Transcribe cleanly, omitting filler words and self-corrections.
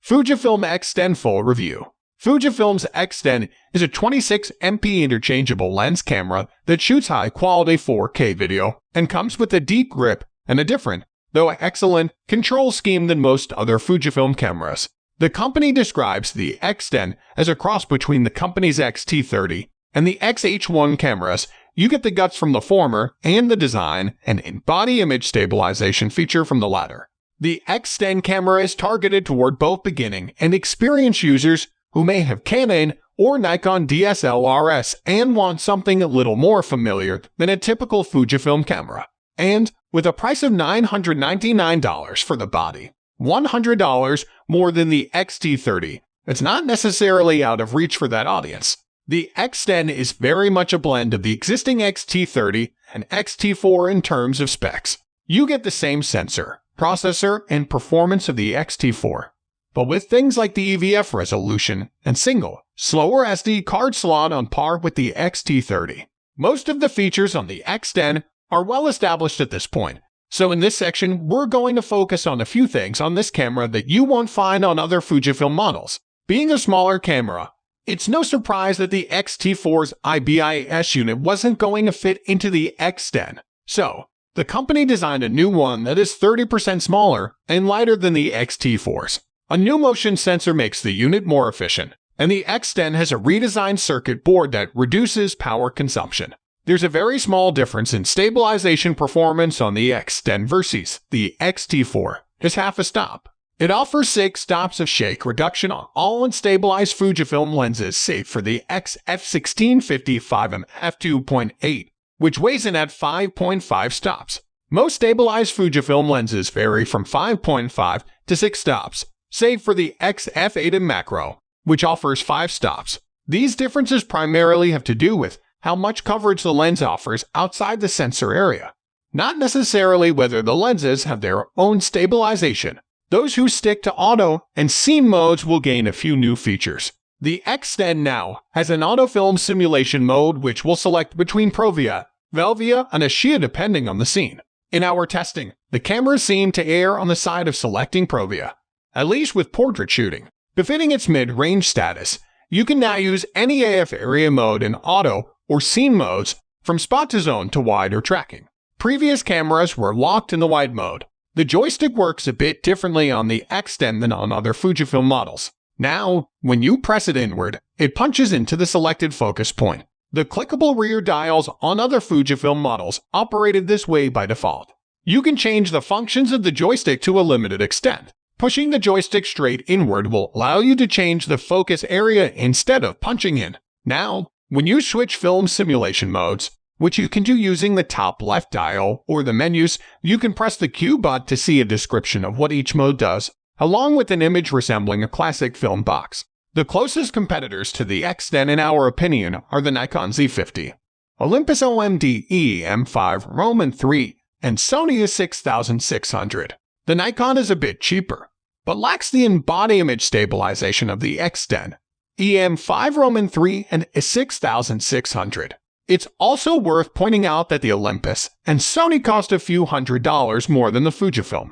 Fujifilm X-S10 Full Review. Fujifilm's X-S10 is a 26MP interchangeable lens camera that shoots high-quality 4K video and comes with a deep grip and a different, though excellent, control scheme than most other Fujifilm cameras. The company describes the X-S10 as a cross between the company's X-T30 and the X-H1 cameras. You get the guts from the former and the design and in-body image stabilization feature from the latter. The X-S10 camera is targeted toward both beginning and experienced users who may have Canon or Nikon DSLRs and want something a little more familiar than a typical Fujifilm camera. And with a price of $999 for the body, $100 more than the X-T30, it's not necessarily out of reach for that audience. The X-S10 is very much a blend of the existing X-T30 and X-T4 in terms of specs. You get the same sensor, processor, and performance of the X-T4, but with things like the EVF resolution and single, slower SD card slot on par with the X-T30. Most of the features on the X-S10 are well established at this point, so in this section we're going to focus on a few things on this camera that you won't find on other Fujifilm models. Being a smaller camera, it's no surprise that the X-T4's IBIS unit wasn't going to fit into the X-S10. So, the company designed a new one that is 30% smaller and lighter than the X-T4's. A new motion sensor makes the unit more efficient, and the X-S10 has a redesigned circuit board that reduces power consumption. There's a very small difference in stabilization performance on the X-S10 versus the X-T4. Just half a stop. It offers 6 stops of shake reduction on all unstabilized Fujifilm lenses save for the X-F1655 f2.8, which weighs in at 5.5 stops. Most stabilized Fujifilm lenses vary from 5.5 to 6 stops, save for the X-F8 macro, which offers 5 stops. These differences primarily have to do with how much coverage the lens offers outside the sensor area, not necessarily whether the lenses have their own stabilization. Those who stick to auto and scene modes will gain a few new features. The X-S10 now has an autofilm simulation mode which will select between Provia, Velvia, and Ashia depending on the scene. In our testing, the camera seemed to err on the side of selecting Provia, at least with portrait shooting. Befitting its mid-range status, you can now use any AF area mode in auto or scene modes, from spot to zone to wide or tracking. Previous cameras were locked in the wide mode. The joystick works a bit differently on the X-S10 than on other Fujifilm models. Now, when you press it inward, it punches into the selected focus point. The clickable rear dials on other Fujifilm models operated this way by default. You can change the functions of the joystick to a limited extent. Pushing the joystick straight inward will allow you to change the focus area instead of punching in. Now, when you switch film simulation modes, which you can do using the top left dial or the menus, you can press the Q button to see a description of what each mode does, along with an image resembling a classic film box. The closest competitors to the X-S10 in our opinion are the Nikon Z50, Olympus OMD EM5 Roman 3, and Sony A6600. The Nikon is a bit cheaper, but lacks the in-body image stabilization of the X-S10, EM5 Roman 3, and A6600. It's also worth pointing out that the Olympus and Sony cost a few $100s more than the Fujifilm.